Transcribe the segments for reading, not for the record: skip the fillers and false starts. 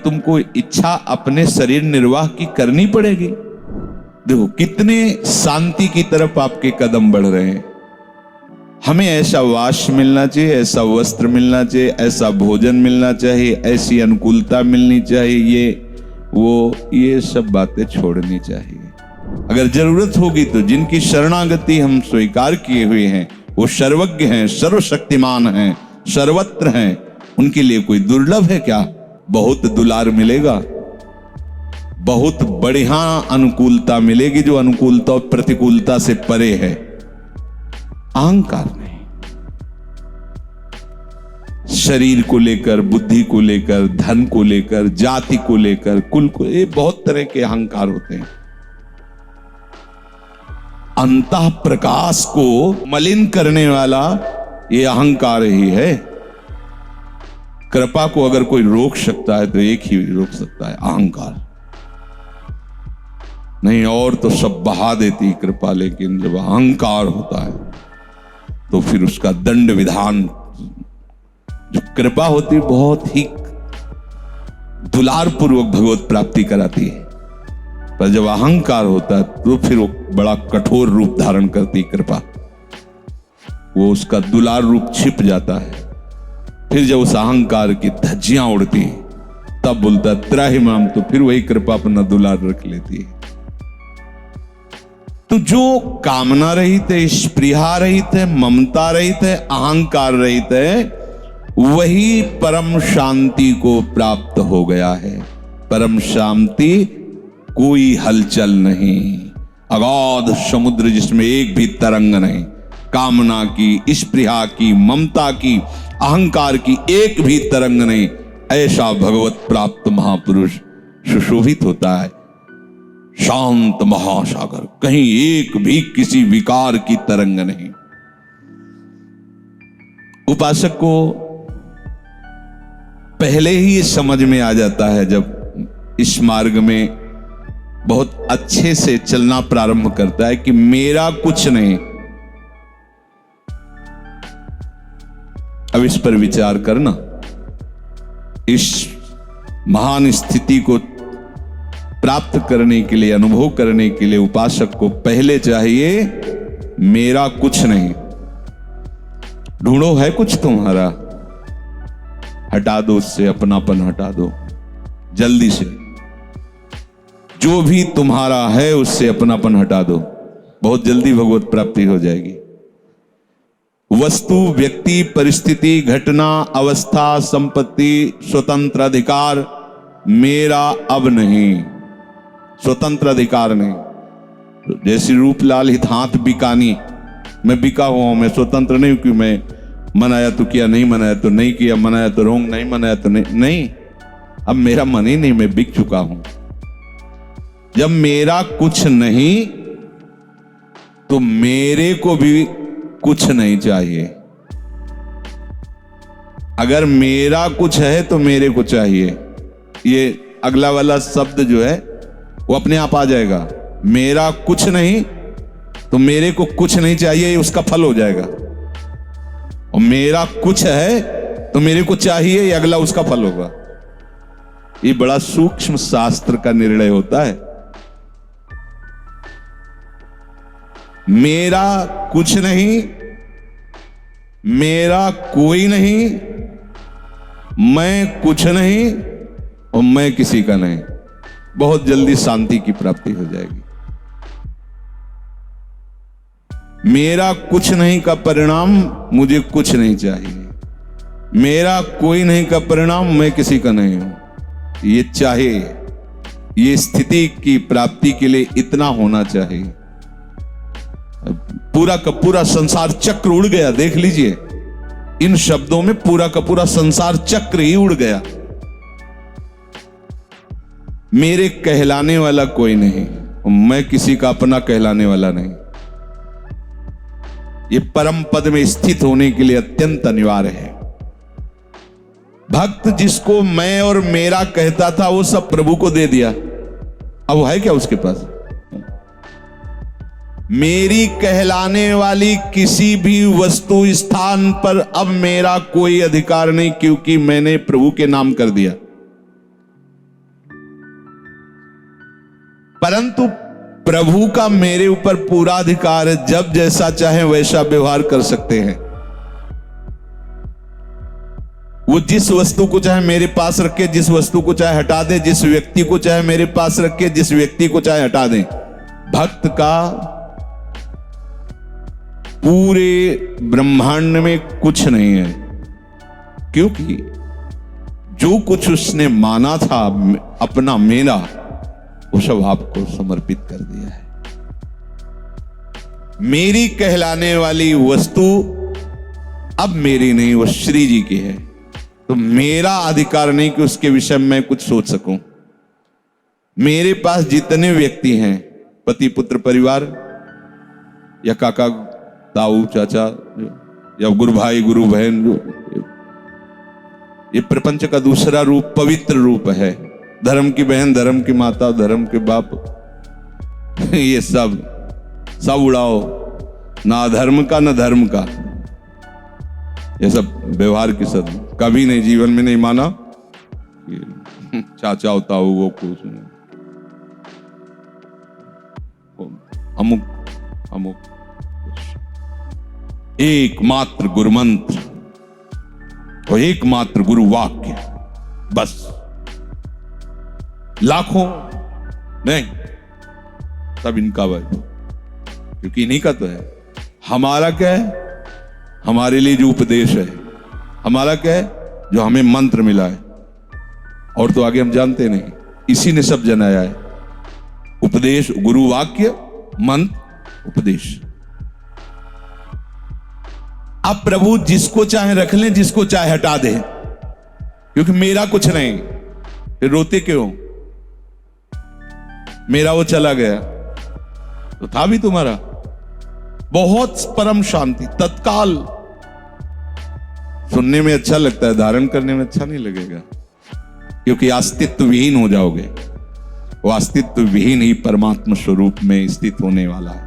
तुमको इच्छा अपने शरीर निर्वाह की करनी पड़ेगी। देखो कितने शांति की तरफ आपके कदम बढ़ रहे हैं। हमें ऐसा वास मिलना चाहिए, ऐसा वस्त्र मिलना चाहिए, ऐसा भोजन मिलना चाहिए, ऐसी अनुकूलता मिलनी चाहिए, ये सब बातें छोड़नी चाहिए। अगर जरूरत होगी तो जिनकी शरणागति हम स्वीकार किए हुए हैं वो सर्वज्ञ हैं, सर्वशक्तिमान हैं, सर्वत्र हैं, उनके लिए कोई दुर्लभ है क्या? बहुत दुलार मिलेगा, बहुत बढ़िया अनुकूलता मिलेगी, जो अनुकूलता और प्रतिकूलता से परे है। अहंकार नहीं, शरीर को लेकर, बुद्धि को लेकर, धन को लेकर, जाति को लेकर, कुल को, ये बहुत तरह के अहंकार होते हैं। अंतः प्रकाश को मलिन करने वाला ये अहंकार ही है। कृपा को अगर कोई रोक सकता है तो एक ही रोक सकता है, अहंकार। नहीं और तो सब बहा देती कृपा, लेकिन जब अहंकार होता है तो फिर उसका दंड विधान, जो कृपा होती है बहुत ही दुलार पूर्वक भगवत प्राप्ति कराती है, पर जब अहंकार होता है तो फिर वो बड़ा कठोर रूप धारण करती कृपा, वो उसका दुलार रूप छिप जाता है। फिर जब उस अहंकार की धज्जियां उड़ती तब बोलता त्राहिमाम, तो फिर वही कृपा अपना दुलार रख लेती है। तो जो कामना रहित है, स्पृहा रहित है, ममता रहित है, अहंकार रहित है, वही परम शांति को प्राप्त हो गया है। परम शांति कोई हलचल नहीं, अगाध समुद्र जिसमें एक भी तरंग नहीं, कामना की, स्पृहा की, ममता की, अहंकार की एक भी तरंग नहीं, ऐसा भगवत प्राप्त महापुरुष सुशोभित होता है। शांत महासागर, कहीं एक भी किसी विकार की तरंग नहीं। उपासक को पहले ही ये समझ में आ जाता है, जब इस मार्ग में बहुत अच्छे से चलना प्रारंभ करता है कि मेरा कुछ नहीं। अब इस पर विचार करना, इस महान स्थिति को प्राप्त करने के लिए, अनुभव करने के लिए उपासक को पहले चाहिए मेरा कुछ नहीं। ढूंढो है कुछ तुम्हारा, हटा दो उससे, अपनापन हटा दो जल्दी से। जो भी तुम्हारा है उससे अपनापन हटा दो, बहुत जल्दी भगवत प्राप्ति हो जाएगी। वस्तु, व्यक्ति, परिस्थिति, घटना, अवस्था, संपत्ति, स्वतंत्र अधिकार मेरा अब नहीं, स्वतंत्र अधिकार नहीं। जैसे रूपलाल हितहाथ बिकानी, मैं बिका हुआ हूं, मैं स्वतंत्र नहीं क्यों, मैं मनाया तो किया, नहीं मनाया तो नहीं किया, मनाया तो रोंग, नहीं मनाया तो नहीं, अब मेरा मन ही नहीं, मैं बिक चुका हूं। जब मेरा कुछ नहीं तो मेरे को भी कुछ नहीं चाहिए। अगर मेरा कुछ है तो मेरे को चाहिए, ये अगला वाला शब्द जो है वो अपने आप आ जाएगा। मेरा कुछ नहीं तो मेरे को कुछ नहीं चाहिए, ये उसका फल हो जाएगा। और मेरा कुछ है तो मेरे को चाहिए, ये अगला उसका फल होगा। ये बड़ा सूक्ष्म शास्त्र का निर्णय होता है। मेरा कुछ नहीं, मेरा कोई नहीं, मैं कुछ नहीं और मैं किसी का नहीं, बहुत जल्दी शांति की प्राप्ति हो जाएगी। मेरा कुछ नहीं का परिणाम मुझे कुछ नहीं चाहिए, मेरा कोई नहीं का परिणाम मैं किसी का नहीं हूं। ये चाहिए, ये स्थिति की प्राप्ति के लिए इतना होना चाहिए। पूरा का पूरा संसार चक्र उड़ गया, देख लीजिए इन शब्दों में पूरा का पूरा संसार चक्र ही उड़ गया। मेरे कहलाने वाला कोई नहीं, मैं किसी का अपना कहलाने वाला नहीं। ये परम पद में स्थित होने के लिए अत्यंत अनिवार्य है। भक्त जिसको मैं और मेरा कहता था वो सब प्रभु को दे दिया, अब है क्या उसके पास? मेरी कहलाने वाली किसी भी वस्तु स्थान पर अब मेरा कोई अधिकार नहीं, क्योंकि मैंने प्रभु के नाम कर दिया। परंतु प्रभु का मेरे ऊपर पूरा अधिकार है, जब जैसा चाहे वैसा व्यवहार कर सकते हैं। वो जिस वस्तु को चाहे मेरे पास रखे, जिस वस्तु को चाहे हटा दे, जिस व्यक्ति को चाहे मेरे पास रखे, जिस व्यक्ति को चाहे हटा दे। भक्त का पूरे ब्रह्मांड में कुछ नहीं है, क्योंकि जो कुछ उसने माना था अपना मेरा, वो सब आपको समर्पित कर दिया है। मेरी कहलाने वाली वस्तु अब मेरी नहीं, वो श्री जी की है। तो मेरा अधिकार नहीं कि उसके विषय में कुछ सोच सकूं। मेरे पास जितने व्यक्ति हैं, पति पुत्र परिवार या काका ताऊ चाचा या गुरु भाई गुरु बहन, ये प्रपंच का दूसरा रूप पवित्र रूप है। धर्म की बहन, धर्म की माता, धर्म के बाप, ये सब उड़ाओ, ना धर्म का ना धर्म का, ये सब व्यवहार की सब कभी नहीं, जीवन में नहीं माना। चाचा होता हो वो कुछ नहीं, अमुक एकमात्र गुरु मंत्र और एकमात्र गुरु वाक्य, बस। लाखों नहीं, सब इनका वैभव, क्योंकि इन्हीं का तो है। हमारा क्या है? हमारे लिए जो उपदेश है, हमारा क्या है? जो हमें मंत्र मिला है, और तो आगे हम जानते नहीं। इसी ने सब जनाया है। उपदेश, गुरु वाक्य, मंत्र, उपदेश। अब प्रभु जिसको चाहे रख लें, जिसको चाहे हटा दे, क्योंकि मेरा कुछ नहीं। फिर रोते क्यों? मेरा वो चला गया तो था भी तुम्हारा। बहुत परम शांति, तत्काल। सुनने में अच्छा लगता है, धारण करने में अच्छा नहीं लगेगा, क्योंकि अस्तित्व विहीन हो जाओगे। वो अस्तित्व विहीन ही परमात्मा स्वरूप में स्थित होने वाला है।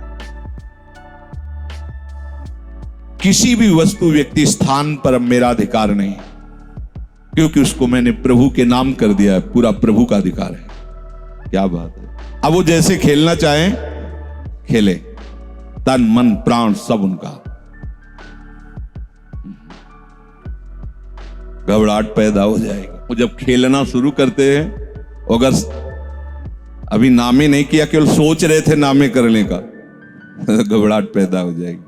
किसी भी वस्तु, व्यक्ति, स्थान पर अब मेरा अधिकार नहीं, क्योंकि उसको मैंने प्रभु के नाम कर दिया है। पूरा प्रभु का अधिकार है। क्या बात है। अब वो जैसे खेलना चाहे खेले, तन मन प्राण सब उनका। घबराहट पैदा हो जाएगी। वो जब खेलना शुरू करते हैं, अगर अभी नामे नहीं किया, केवल सोच रहे थे नामे करने का, घबराहट पैदा हो जाएगी।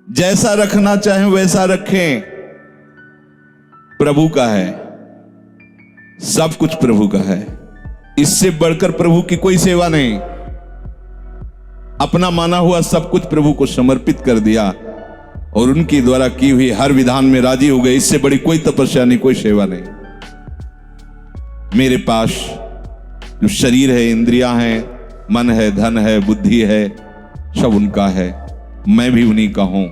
जैसा रखना चाहे वैसा रखें, प्रभु का है, सब कुछ प्रभु का है। इससे बढ़कर प्रभु की कोई सेवा नहीं। अपना माना हुआ सब कुछ प्रभु को समर्पित कर दिया और उनकी द्वारा की हुई हर विधान में राजी हो गए। इससे बड़ी कोई तपस्या नहीं, कोई सेवा नहीं। मेरे पास जो शरीर है, इंद्रियां हैं, मन है, धन है, बुद्धि है, सब उनका है। मैं भी उन्हीं का हूं।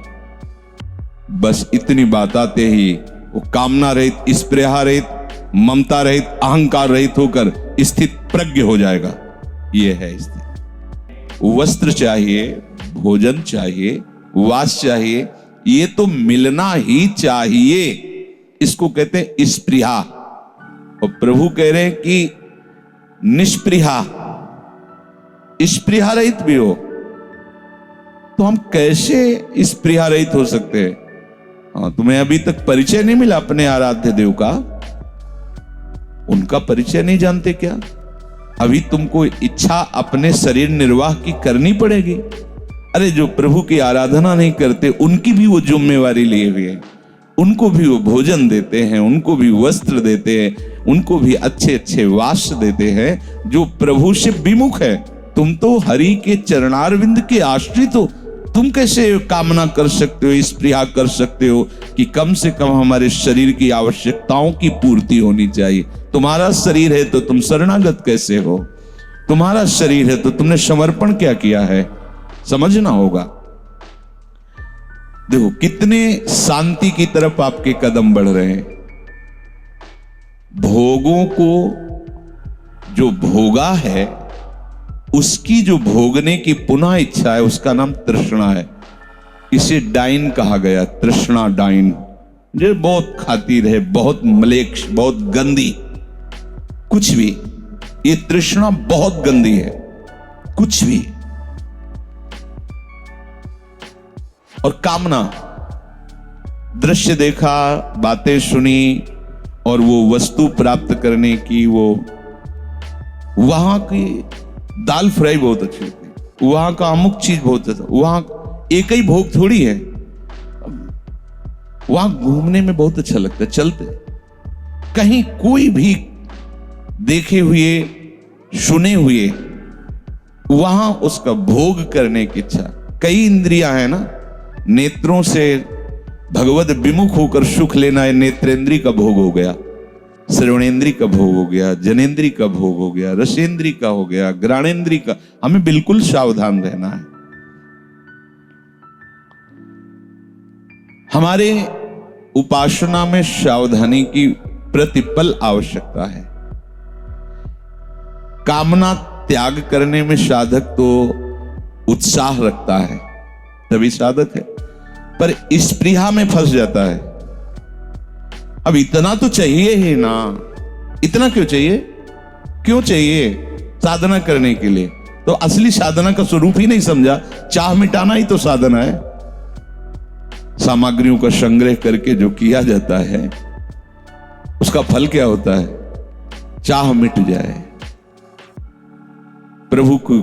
बस इतनी बात आते ही वो कामना रहित, स्पृहा रहित, ममता रहित, अहंकार रहित होकर स्थित प्रज्ञ हो जाएगा। यह है स्थिति। वस्त्र चाहिए, भोजन चाहिए, वास चाहिए, ये तो मिलना ही चाहिए। इसको कहते हैं स्पृहा। और प्रभु कह रहे हैं कि निष्पृहा, स्पृहा रहित भी हो। तो हम कैसे स्पृहा रहित हो सकते हैं? तुम्हें अभी तक परिचय नहीं मिला अपने आराध्य देव का? उनका परिचय नहीं जानते क्या? अभी तुमको इच्छा अपने शरीर निर्वाह की करनी पड़ेगी। अरे जो प्रभु की आराधना नहीं करते, उनकी भी वो जिम्मेवारी लिए हुए हैं। उनको भी वो भोजन देते हैं, उनको भी वस्त्र देते हैं, उनको भी अच्छे अच्छे वास देते हैं। जो प्रभु से विमुख है, तुम तो हरि के चरणारविंद के आश्रित हो। तुम कैसे कामना कर सकते हो, स्पृहा कर सकते हो कि कम से कम हमारे शरीर की आवश्यकताओं की पूर्ति होनी चाहिए? तुम्हारा शरीर है तो तुम शरणागत कैसे हो? तुम्हारा शरीर है तो तुमने समर्पण क्या किया है? समझना होगा। देखो कितने शांति की तरफ आपके कदम बढ़ रहे हैं। भोगों को जो भोगा है, उसकी जो भोगने की पुनः इच्छा है, उसका नाम तृष्णा है। इसे डाइन कहा गया, तृष्णा डाइन। जो बहुत खातिर है, बहुत मलेक्ष, बहुत गंदी, कुछ भी ये तृष्णा बहुत गंदी है। कुछ भी और कामना, दृश्य देखा, बातें सुनी और वो वस्तु प्राप्त करने की, वो वहां की दाल फ्राई बहुत अच्छी होती है, वहां का अमुक चीज बहुत अच्छा, वहां एक ही भोग थोड़ी है, वहां घूमने में बहुत अच्छा लगता है। चलते कहीं कोई भी देखे हुए सुने हुए वहां उसका भोग करने की इच्छा। कई इंद्रियां हैं ना, नेत्रों से भगवत विमुख होकर सुख लेना है, नेत्रेंद्री का भोग हो गया, श्रवणेन्द्री का भोग हो गया, जनेन्द्री का भोग हो गया, रसेंद्री का हो गया, घ्राणेन्द्री का। हमें बिल्कुल सावधान रहना है। हमारे उपासना में सावधानी की प्रतिपल आवश्यकता है। कामना त्याग करने में साधक तो उत्साह रखता है, तभी साधक है, पर स्पृहा में फंस जाता है। अब इतना तो चाहिए ही ना, इतना क्यों चाहिए? क्यों चाहिए? साधना करने के लिए। तो असली साधना का स्वरूप ही नहीं समझा। चाह मिटाना ही तो साधना है। सामग्रियों का संग्रह करके जो किया जाता है उसका फल क्या होता है? चाह मिट जाए। प्रभु को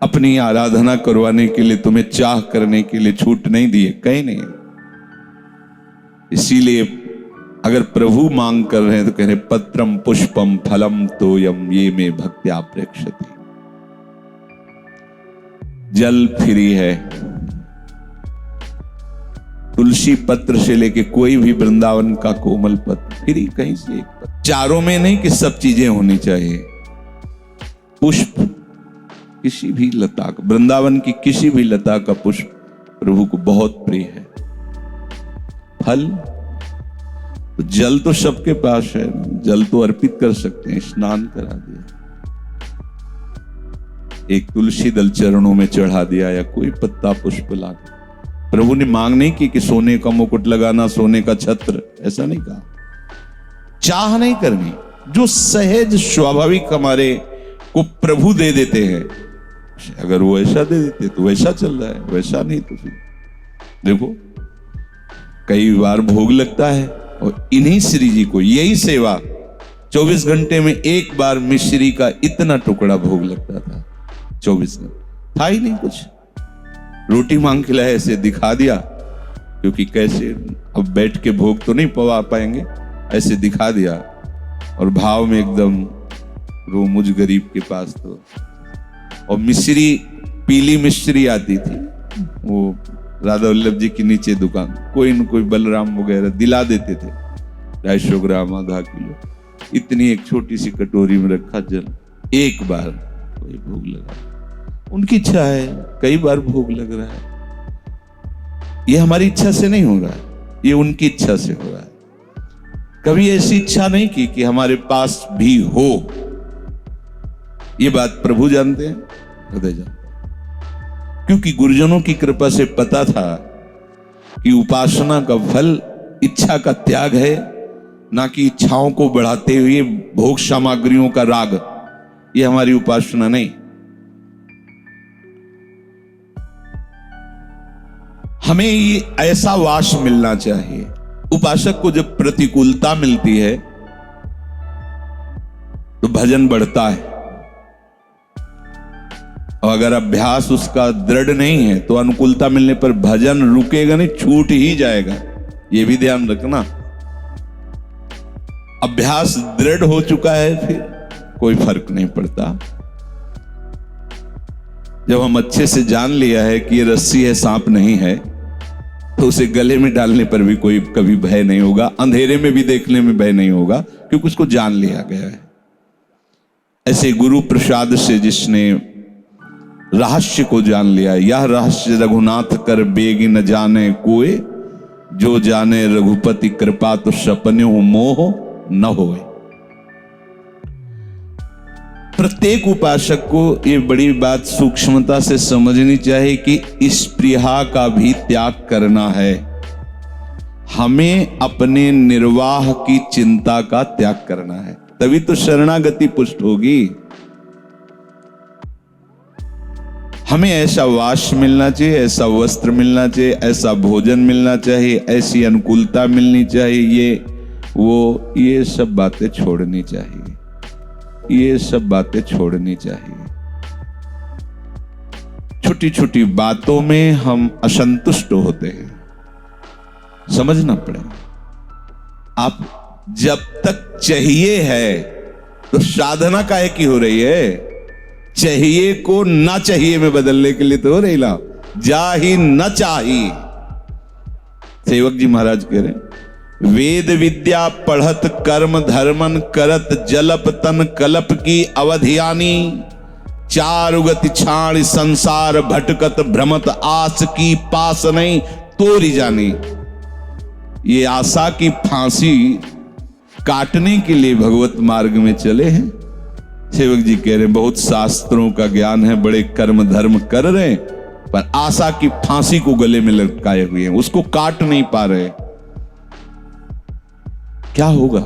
अपनी आराधना करवाने के लिए तुम्हें चाह करने के लिए छूट नहीं दी है, कहीं नहीं। इसीलिए अगर प्रभु मांग कर रहे हैं तो कह रहे पत्रम पुष्पम फलम तोयम ये में भक्त्या प्रेक्षति। जल फ्री है, तुलसी पत्र से लेके कोई भी वृंदावन का कोमल पत्र फ्री, कहीं से एक पत्र। चारों में नहीं कि सब चीजें होनी चाहिए। पुष्प किसी भी लता का, वृंदावन की किसी भी लता का पुष्प प्रभु को बहुत प्रिय है। फल तो जल तो सबके पास है, जल तो अर्पित कर सकते हैं, स्नान करा दिया, एक तुलसी दल चरणों में चढ़ा दिया या कोई पत्ता पुष्प ला। प्रभु ने मांग नहीं की कि सोने का मुकुट लगाना, सोने का छत्र, ऐसा नहीं कहा। चाह नहीं करनी, जो सहज स्वाभाविक हमारे को प्रभु दे देते हैं। अगर वो ऐसा दे देते तो वैसा चल रहा है, वैसा नहीं तो फिर देखो कई बार भोग लगता है। और इन्हीं श्री जी को यही सेवा 24 घंटे में एक बार मिश्री का इतना टुकड़ा भोग लगता था। 24 घंटे था ही नहीं कुछ, रोटी मांग खिलाए, ऐसे दिखा दिया, क्योंकि कैसे अब बैठ के भोग तो नहीं पवा पाएंगे, ऐसे दिखा दिया और भाव में एकदम रो मुझ गरीब के पास तो। और मिश्री, पीली मिश्री आती थी, वो राधा वल्लभ जी की नीचे दुकान, कोई न कोई बलराम वगैरह दिला देते थे, 250 ग्राम, आधा किलो, इतनी एक छोटी सी कटोरी में रखा जल, एक बार कोई भोग लगा। उनकी इच्छा है, कई बार भोग लग रहा है। ये हमारी इच्छा से नहीं हो रहा है, ये उनकी इच्छा से हो रहा है। कभी ऐसी इच्छा नहीं की कि हमारे पास भी हो। ये बात प्रभु जानते हैं, हृदय जानते हैं, क्योंकि गुरुजनों की कृपा से पता था कि उपासना का फल इच्छा का त्याग है, ना कि इच्छाओं को बढ़ाते हुए भोग सामग्रियों का राग। ये हमारी उपासना नहीं। हमें ये ऐसा वास मिलना चाहिए। उपासक को जब प्रतिकूलता मिलती है तो भजन बढ़ता है, और अगर अभ्यास उसका दृढ़ नहीं है तो अनुकूलता मिलने पर भजन रुकेगा नहीं, छूट ही जाएगा। यह भी ध्यान रखना। अभ्यास दृढ़ हो चुका है फिर कोई फर्क नहीं पड़ता। जब हम अच्छे से जान लिया है कि ये रस्सी है, सांप नहीं है, तो उसे गले में डालने पर भी कोई कभी भय नहीं होगा, अंधेरे में भी देखने में भय नहीं होगा, क्योंकि उसको जान लिया गया है। ऐसे गुरु प्रसाद से जिसने रहस्य को जान लिया, यह रहस्य रघुनाथ कर बेगी न जाने कोई, जो जाने रघुपति कृपा तो सपने मोह न होए। प्रत्येक उपासक को ये बड़ी बात सूक्ष्मता से समझनी चाहिए कि स्पृहा का भी त्याग करना है। हमें अपने निर्वाह की चिंता का त्याग करना है। तभी तो शरणागति पुष्ट होगी। हमें ऐसा वास मिलना चाहिए, ऐसा वस्त्र मिलना चाहिए, ऐसा भोजन मिलना चाहिए, ऐसी अनुकूलता मिलनी चाहिए, ये सब बातें छोड़नी चाहिए, ये सब बातें छोड़नी चाहिए। छोटी छोटी बातों में हम असंतुष्ट होते हैं, समझना पड़ेगा। आप जब तक चाहिए है तो साधना काहे की हो रही है? चाहिए को ना चाहिए में बदलने के लिए तो हो रही ना, जा ही न चाही। सेवक जी महाराज कह रहे, वेद विद्या पढ़त कर्म धर्मन करत जलप तन कलप की अवधियानी, चारु गति छाण संसार भटकत भ्रमत आस की पास नहीं तोरी जानी। ये आशा की फांसी काटने के लिए भगवत मार्ग में चले हैं। सेवक जी कह रहे हैं बहुत शास्त्रों का ज्ञान है, बड़े कर्म धर्म कर रहे हैं, पर आशा की फांसी को गले में लटकाए हुए हैं, उसको काट नहीं पा रहे। क्या होगा?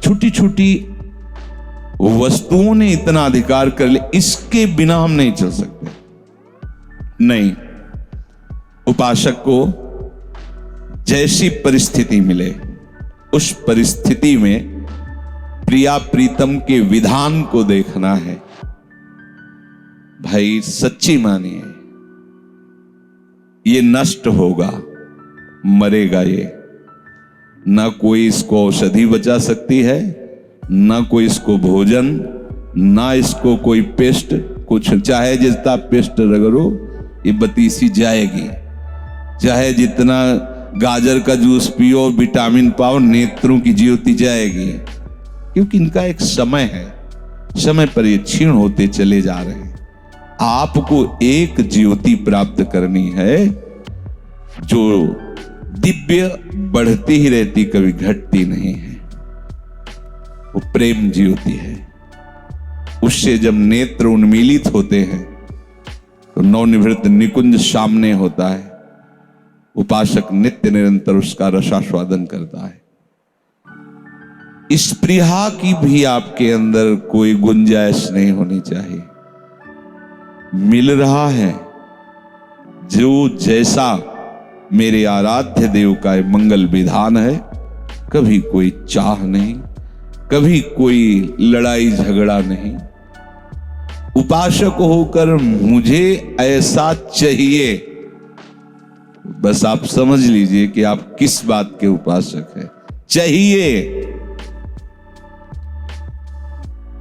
छोटी छोटी वस्तुओं ने इतना अधिकार कर लिया, इसके बिना हम नहीं चल सकते। नहीं, उपासक को जैसी परिस्थिति मिले उस परिस्थिति में प्रिया प्रीतम के विधान को देखना है। भाई सच्ची मानिए, ये नष्ट होगा, मरेगा ये, ना कोई इसको औषधि बचा सकती है, ना कोई इसको भोजन, ना इसको कोई पेस्ट, कुछ चाहे जितना पेस्ट रगड़ो ये बतीसी जाएगी, चाहे जितना गाजर का जूस पियो, विटामिन पाओ, नेत्रों की ज्योति जाएगी, क्योंकि इनका एक समय है, समय पर ये क्षीण होते चले जा रहे हैं। आपको एक ज्योति प्राप्त करनी है जो दिव्य बढ़ती ही रहती, कभी घटती नहीं है, वो प्रेम ज्योति है। उससे जब नेत्र उन्मीलित होते हैं तो नवनिवृत्त निकुंज सामने होता है। उपासक नित्य निरंतर उसका रसास्वादन करता है। स्पृहा की भी आपके अंदर कोई गुंजाइश नहीं होनी चाहिए। मिल रहा है जो जैसा मेरे आराध्य देव का मंगल विधान है, कभी कोई चाह नहीं, कभी कोई लड़ाई झगड़ा नहीं। उपासक होकर मुझे ऐसा चाहिए, बस आप समझ लीजिए कि आप किस बात के उपासक हैं। चाहिए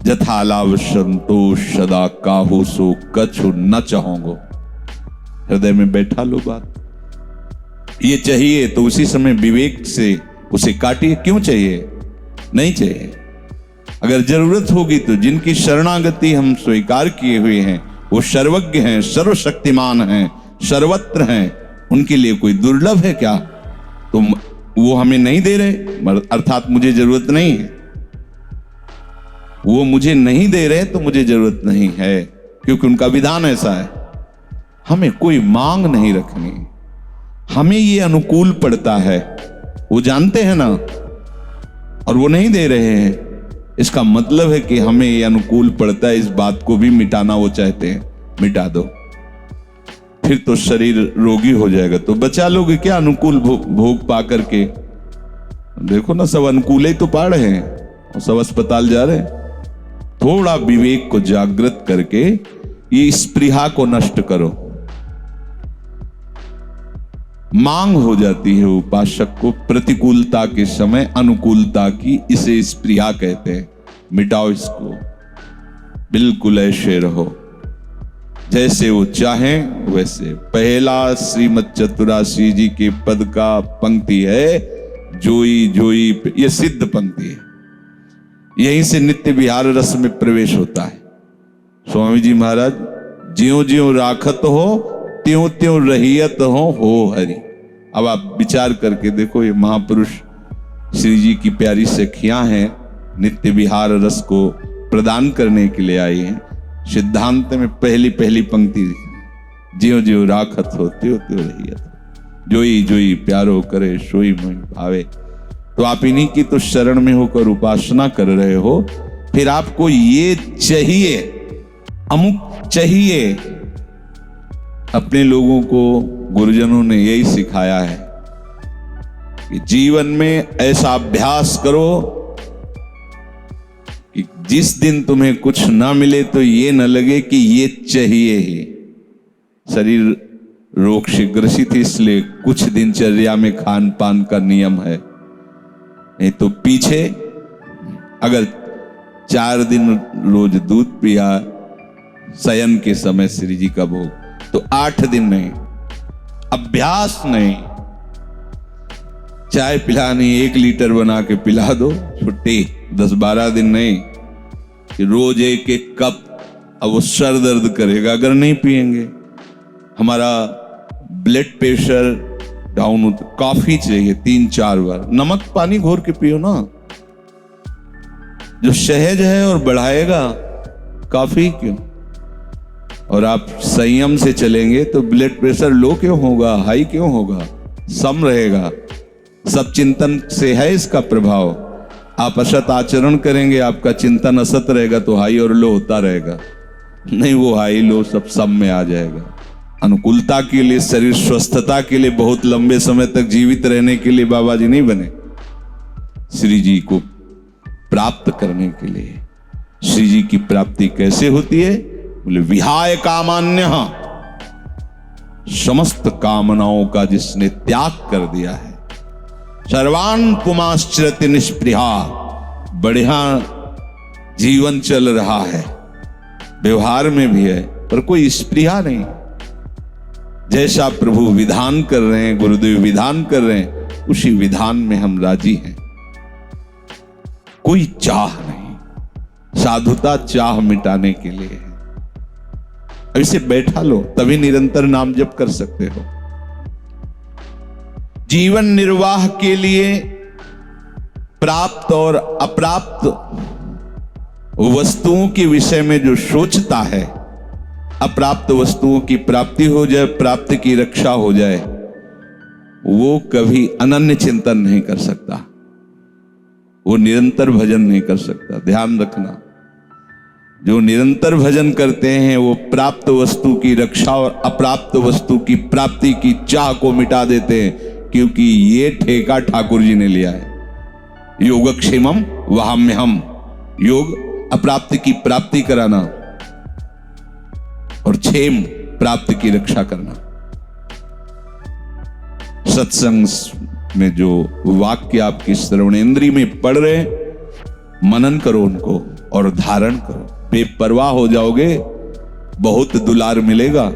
जथालाभ संतोष सदा काहू सो कछु न चाहोगो, हृदय में बैठा लो बात। ये चाहिए तो उसी समय विवेक से उसे काटिए। क्यों चाहिए? नहीं चाहिए। अगर जरूरत होगी तो जिनकी शरणागति हम स्वीकार किए हुए हैं वो सर्वज्ञ हैं, सर्वशक्तिमान हैं, सर्वत्र हैं, उनके लिए कोई दुर्लभ है क्या? तो वो हमें नहीं दे रहे, अर्थात मुझे जरूरत नहीं है। वो मुझे नहीं दे रहे तो मुझे जरूरत नहीं है, क्योंकि उनका विधान ऐसा है। हमें कोई मांग नहीं रखनी, हमें ये अनुकूल पड़ता है, वो जानते हैं ना, और वो नहीं दे रहे हैं। इसका मतलब है कि हमें ये अनुकूल पड़ता है, इस बात को भी मिटाना वो चाहते हैं। मिटा दो, फिर तो शरीर रोगी हो जाएगा, तो बचा लोगे क्या अनुकूल भोग पा करके? देखो ना, सब अनुकूल ही तो पा रहे हैं और सब अस्पताल जा रहे हैं। थोड़ा विवेक को जागृत करके ये स्पृहा को नष्ट करो। मांग हो जाती है उपासक को प्रतिकूलता के समय अनुकूलता की, इसे स्पृहा कहते हैं। मिटाओ इसको, बिल्कुल ऐसे रहो जैसे वो चाहें वैसे। पहला श्रीमद चतुरासी जी के पद का पंक्ति है, जोई जोई, ये सिद्ध पंक्ति है। यहीं से नित्य विहार रस में प्रवेश होता है। स्वामी जी महाराज, ज्यों ज्यों राखत हो त्यों त्यों रहियत हो हरि। अब आप विचार करके देखो, ये महापुरुष श्री जी की प्यारी सखियां हैं, नित्य विहार रस को प्रदान करने के लिए आई हैं। सिद्धांत में पहली पहली पंक्ति, ज्यों ज्यों राखत हो त्यों त्यों रहियत, जोई जोई प्यारो करे सोई मोहि भावे। तो आप इन्हीं की तो शरण में होकर उपासना कर रहे हो। फिर आपको ये चाहिए, अमुक चाहिए। अपने लोगों को गुरुजनों ने यही सिखाया है कि जीवन में ऐसा अभ्यास करो कि जिस दिन तुम्हें कुछ ना मिले तो ये न लगे कि ये चाहिए ही। शरीर रोग से ग्रसित, इसलिए कुछ दिनचर्या में खान पान का नियम है, नहीं तो पीछे अगर 4 दिन रोज दूध पिया शयन के समय श्री जी का भोग, तो 8 दिन नहीं, अभ्यास नहीं। चाय पिलानी 1 लीटर बना के पिला दो, छुट्टी। 10-12 दिन नहीं कि रोज 1-1 कप। अब वो सर दर्द करेगा अगर नहीं पिएंगे। हमारा ब्लड प्रेशर डाउन होता, कॉफी चाहिए 3-4 बार। नमक पानी घोर के पियो ना, जो सहज है और बढ़ाएगा। कॉफी क्यों? और आप संयम से चलेंगे तो ब्लड प्रेशर लो क्यों होगा, हाई क्यों होगा? सम रहेगा। सब चिंतन से है इसका प्रभाव। आप असत आचरण करेंगे, आपका चिंतन असत रहेगा तो हाई और लो होता रहेगा। नहीं, वो हाई लो सब सम में आ जाएगा। अनुकूलता के लिए, शरीर स्वस्थता के लिए, बहुत लंबे समय तक जीवित रहने के लिए बाबा जी नहीं बने। श्री जी को प्राप्त करने के लिए। श्री जी की प्राप्ति कैसे होती है? बोले विहाय कामान्य, समस्त कामनाओं का जिसने त्याग कर दिया है। सर्वान पुमाश्चरति निष्पृहा, बढ़िया जीवन चल रहा है, व्यवहार में भी है, पर कोई स्पृहा नहीं। जैसा प्रभु विधान कर रहे हैं, गुरुदेव विधान कर रहे हैं, उसी विधान में हम राजी हैं। कोई चाह नहीं। साधुता चाह मिटाने के लिए है। अब इसे बैठा लो, तभी निरंतर नाम जप कर सकते हो। जीवन निर्वाह के लिए प्राप्त और अप्राप्त वस्तुओं के विषय में जो सोचता है, अप्राप्त वस्तुओं की प्राप्ति हो जाए, प्राप्ति की रक्षा हो जाए, वो कभी अनन्य चिंतन नहीं कर सकता, वो निरंतर भजन नहीं कर सकता। ध्यान रखना, जो निरंतर भजन करते हैं वो प्राप्त वस्तु की रक्षा और अप्राप्त वस्तु की प्राप्ति की चाह को मिटा देते हैं, क्योंकि ये ठेका ठाकुर जी ने लिया है। योगक्षेमम वहाम्यहम, योग अप्राप्ति की प्राप्ति कराना और क्षेम प्राप्ति की रक्षा करना। सत्संग में जो वाक्य आपकी श्रवणेंद्रिय में पढ़ रहे, मनन करो उनको और धारण करो। बेपरवाह हो जाओगे, बहुत दुलार मिलेगा,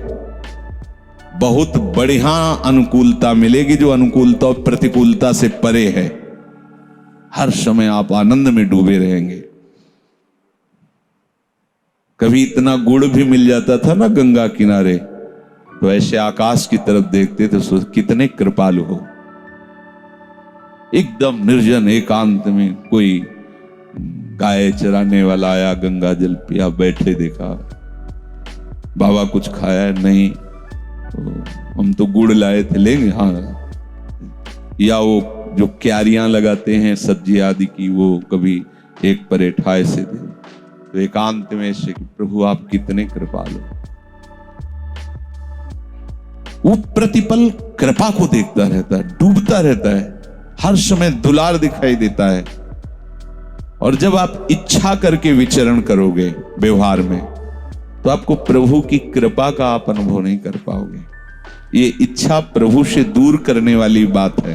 बहुत बढ़िया अनुकूलता मिलेगी, जो अनुकूलता और प्रतिकूलता से परे है। हर समय आप आनंद में डूबे रहेंगे। कभी इतना गुड़ भी मिल जाता था ना गंगा किनारे, तो ऐसे आकाश की तरफ देखते थे, कितने कृपालु हो। एकदम निर्जन एकांत में कोई गाय चराने वाला आया, गंगा जल पिया, बैठे देखा, बाबा कुछ खाया नहीं, तो हम तो गुड़ लाए थे, लेंगे? हाँ। या वो जो क्यारियां लगाते हैं सब्जी आदि की, वो कभी एक परेठा ऐसे दे, तो एकांत में ऐसे कि प्रभु आप कितने कृपालु। वो प्रतिपल कृपा को देखता रहता है, डूबता रहता है, हर समय दुलार दिखाई देता है। और जब आप इच्छा करके विचरण करोगे व्यवहार में, तो आपको प्रभु की कृपा का आप अनुभव नहीं कर पाओगे। ये इच्छा प्रभु से दूर करने वाली बात है।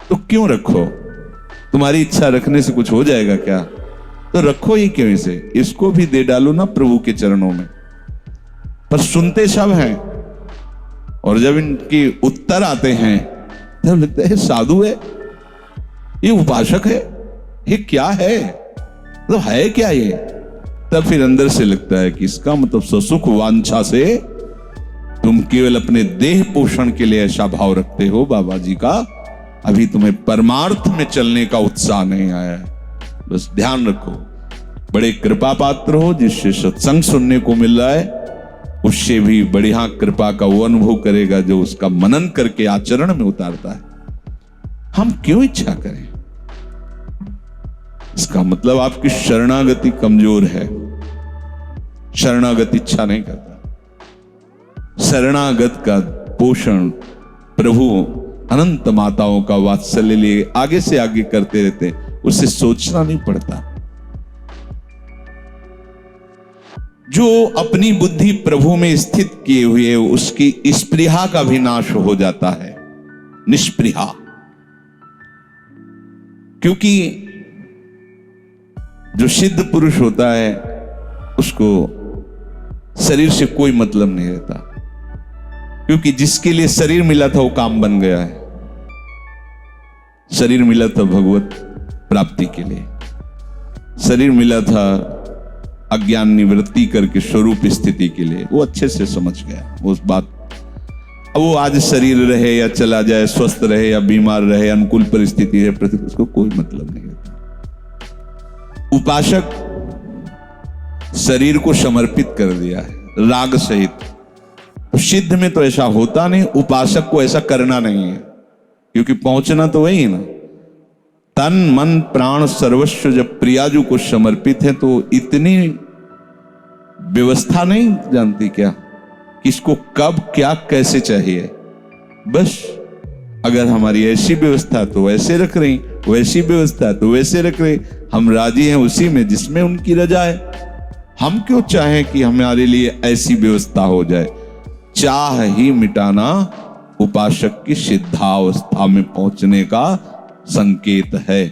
तो क्यों रखो? तुम्हारी इच्छा रखने से कुछ हो जाएगा क्या? तो रखो ही क्यों इसे? इसको भी दे डालो ना प्रभु के चरणों में। पर सुनते सब हैं, और जब इनके उत्तर आते हैं तब लगता है साधु है, ये उपासक है, ये क्या है, तो है क्या ये? तब फिर अंदर से लगता है कि इसका मतलब ससुख वांछा से तुम केवल अपने देह पोषण के लिए ऐसा भाव रखते हो बाबा जी का, अभी तुम्हें परमार्थ में चलने का उत्साह नहीं आया है। बस ध्यान रखो, बड़े कृपा पात्र हो, जिससे सत्संग सुनने को मिल रहा है, उससे भी बढ़िया कृपा का वो अनुभव करेगा जो उसका मनन करके आचरण में उतारता है। हम क्यों इच्छा करें? इसका मतलब आपकी शरणागति कमजोर है। शरणागत इच्छा नहीं करता। शरणागत का पोषण प्रभु अनंत माताओं का वात्सल्य लिए आगे से आगे करते रहते, उसे सोचना नहीं पड़ता। जो अपनी बुद्धि प्रभु में स्थित किए हुए उसकी स्पृहा का भी नाश हो जाता है, निष्पृहा। क्योंकि जो सिद्ध पुरुष होता है उसको शरीर से कोई मतलब नहीं रहता, क्योंकि जिसके लिए शरीर मिला था वो काम बन गया है। शरीर मिला था भगवत प्राप्ति के लिए, शरीर मिला था अज्ञान निवृत्ति करके स्वरूप स्थिति के लिए। वो अच्छे से समझ गया उस बात। अब वो आज शरीर रहे या चला जाए, स्वस्थ रहे या बीमार रहे, अनुकूल परिस्थिति है, उसको कोई मतलब नहीं रहता। उपासक शरीर को समर्पित कर दिया है राग सहित। सिद्ध में तो ऐसा होता नहीं, उपासक को ऐसा करना नहीं है, क्योंकि पहुंचना तो वही है ना। तन मन प्राण सर्वस्व जब प्रियाजू को समर्पित है तो इतनी व्यवस्था नहीं जानती क्या, किसको कब क्या कैसे चाहिए। बस अगर हमारी ऐसी व्यवस्था तो वैसे रख रही, वैसी व्यवस्था तो वैसे रख रही, हम राजी हैं उसी में जिसमें उनकी रजा है। हम क्यों चाहें कि हमारे लिए ऐसी व्यवस्था हो जाए? चाह ही मिटाना उपासक की सिद्धावस्था में पहुंचने का संकेत है।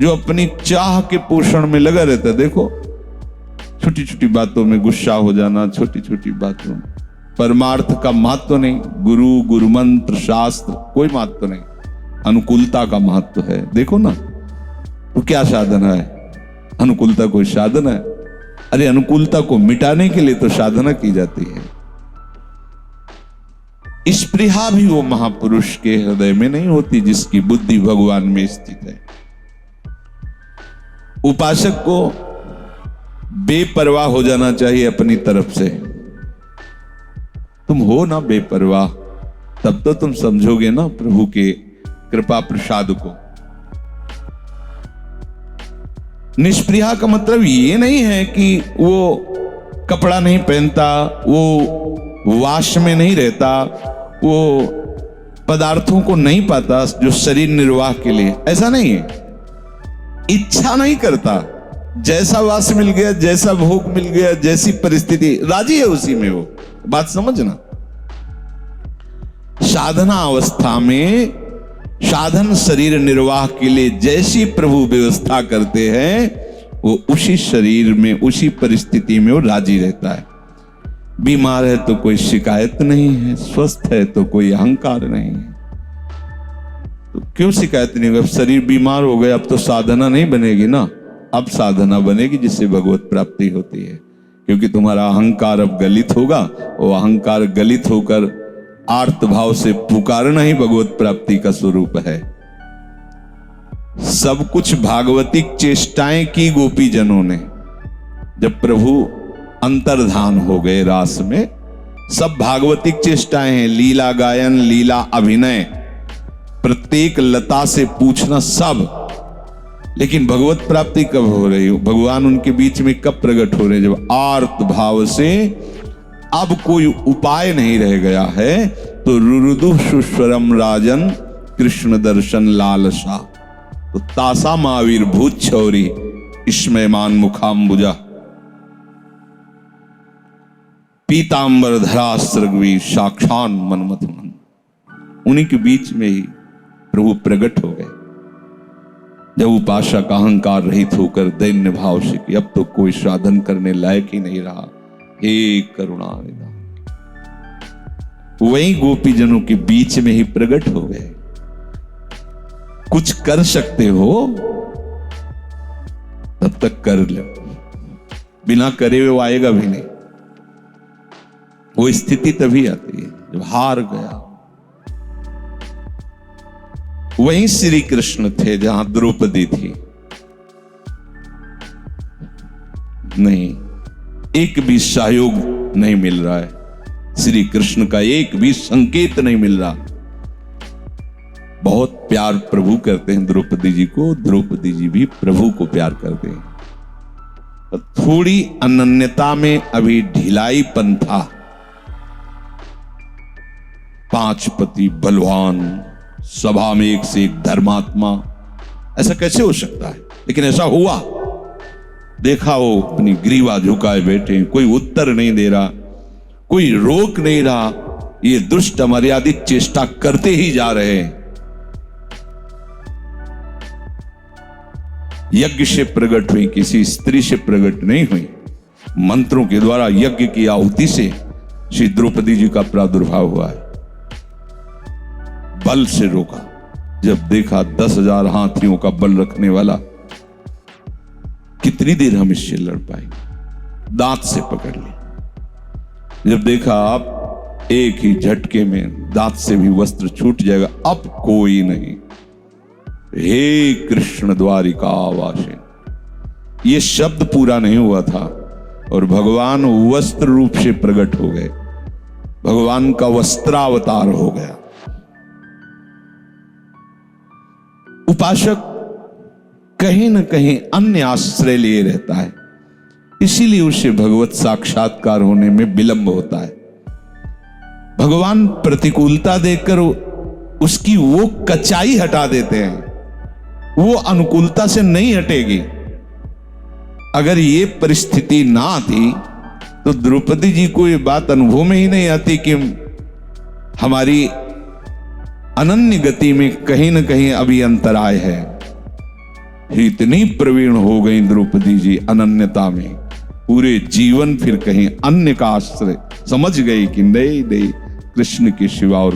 जो अपनी चाह के पोषण में लगा रहता है, देखो छोटी छोटी बातों में गुस्सा हो जाना, छोटी छोटी बातों में परमार्थ का महत्व नहीं, गुरु गुरु मंत्र शास्त्र कोई महत्व नहीं, अनुकूलता का महत्व है। देखो ना, तो क्या साधना है? अनुकूलता कोई साधना है? अरे अनुकूलता को मिटाने के लिए तो साधना की जाती है। स्पृहा भी वो महापुरुष के हृदय में नहीं होती जिसकी बुद्धि भगवान में स्थित है। उपासक को बेपरवाह हो जाना चाहिए अपनी तरफ से। तुम हो ना बेपरवाह, तब तो तुम समझोगे ना प्रभु के कृपा प्रसाद को। निष्पृहा का मतलब ये नहीं है कि वो कपड़ा नहीं पहनता, वो वाश में नहीं रहता, वो पदार्थों को नहीं पाता जो शरीर निर्वाह के लिए, ऐसा नहीं है। इच्छा नहीं करता, जैसा वास मिल गया, जैसा भोग मिल गया, जैसी परिस्थिति राजी है उसी में। वो बात समझना। साधना अवस्था में साधन शरीर निर्वाह के लिए जैसी प्रभु व्यवस्था करते हैं वो उसी शरीर में उसी परिस्थिति में वो राजी रहता है। बीमार है तो कोई शिकायत नहीं है, स्वस्थ है तो कोई अहंकार नहीं है। तो क्यों शिकायत नहीं? अब शरीर बीमार हो गया, अब तो साधना नहीं बनेगी ना। अब साधना बनेगी जिससे भगवत प्राप्ति होती है, क्योंकि तुम्हारा अहंकार अब गलित होगा। वो अहंकार गलित होकर आर्त भाव से पुकारना ही भगवत प्राप्ति का स्वरूप है। सब कुछ भागवतिक चेष्टाएं की गोपी जनों ने। जब प्रभु अंतर्धान हो गए रास में, सब भागवतिक चेष्टाएं हैं। लीला गायन, लीला अभिनय, प्रत्येक लता से पूछना, सब। लेकिन भगवत प्राप्ति कब हो रही हो? भगवान उनके बीच में कब प्रकट हो रहे? जब आर्त भाव से अब कोई उपाय नहीं रह गया है तो रुरुदु सुस्वरम राजन कृष्ण दर्शन लालसा। तो तासा महावीर भूत छौरी स्मयमान मुखाम्बुजा पीतांबर धरा सृग्वी साक्षान मनमथ मन। उन्हीं के बीच में ही प्रभु प्रकट हो गए। जब उपासक अहंकार रहित होकर दैन्य भाव से कि अब तो कोई साधन करने लायक ही नहीं रहा, हे करुणा निधान, वही गोपी जनों के बीच में ही प्रकट हो गए। कुछ कर सकते हो तब तक कर लो, बिना करे हुए वो आएगा भी नहीं। वो स्थिति तभी आती है जब हार गया। वहीं श्री कृष्ण थे जहां द्रौपदी थी। नहीं, एक भी सहयोग नहीं मिल रहा है, श्री कृष्ण का एक भी संकेत नहीं मिल रहा। बहुत प्यार प्रभु करते हैं द्रौपदी जी को, द्रौपदी जी भी प्रभु को प्यार करते हैं। तो थोड़ी अनन्यता में अभी ढिलाईपन था। 5 पति, बलवान, सभा में एक से एक धर्मात्मा, ऐसा कैसे हो सकता है? लेकिन ऐसा हुआ। देखा वो अपनी ग्रीवा झुकाए बैठे, कोई उत्तर नहीं दे रहा, कोई रोक नहीं रहा, ये दुष्ट अमर्यादित चेष्टा करते ही जा रहे हैं। यज्ञ से प्रकट हुई, किसी स्त्री से प्रकट नहीं हुई। मंत्रों के द्वारा यज्ञ की आहुति से श्री द्रौपदी जी का प्रादुर्भाव हुआ है। बल से रोका। जब देखा 10,000 हाथियों का बल रखने वाला, कितनी देर हम इससे लड़ पाएंगे? दांत से पकड़ लिया। जब देखा आप एक ही झटके में दांत से भी वस्त्र छूट जाएगा, अब कोई नहीं। हे कृष्ण द्वारिका वासिन, ये शब्द पूरा नहीं हुआ था और भगवान वस्त्र रूप से प्रकट हो गए। भगवान का वस्त्रावतार हो गया। उपासक कहीं न कहीं अन्य आश्रय लिए रहता है, इसीलिए उसे भगवत साक्षात्कार होने में विलंब होता है। भगवान प्रतिकूलता देकर उसकी वो कचाई हटा देते हैं, वो अनुकूलता से नहीं हटेगी। अगर ये परिस्थिति ना आती तो द्रौपदी जी को ये बात अनुभव में ही नहीं आती कि हमारी अनन्य गति में कहीं न कहीं अभी अंतराय है। इतनी प्रवीण हो गई द्रौपदी जी अनन्यता में, पूरे जीवन फिर कहीं अन्य का आश्रय समझ गई कि नहीं नहीं, कृष्ण के सिवा और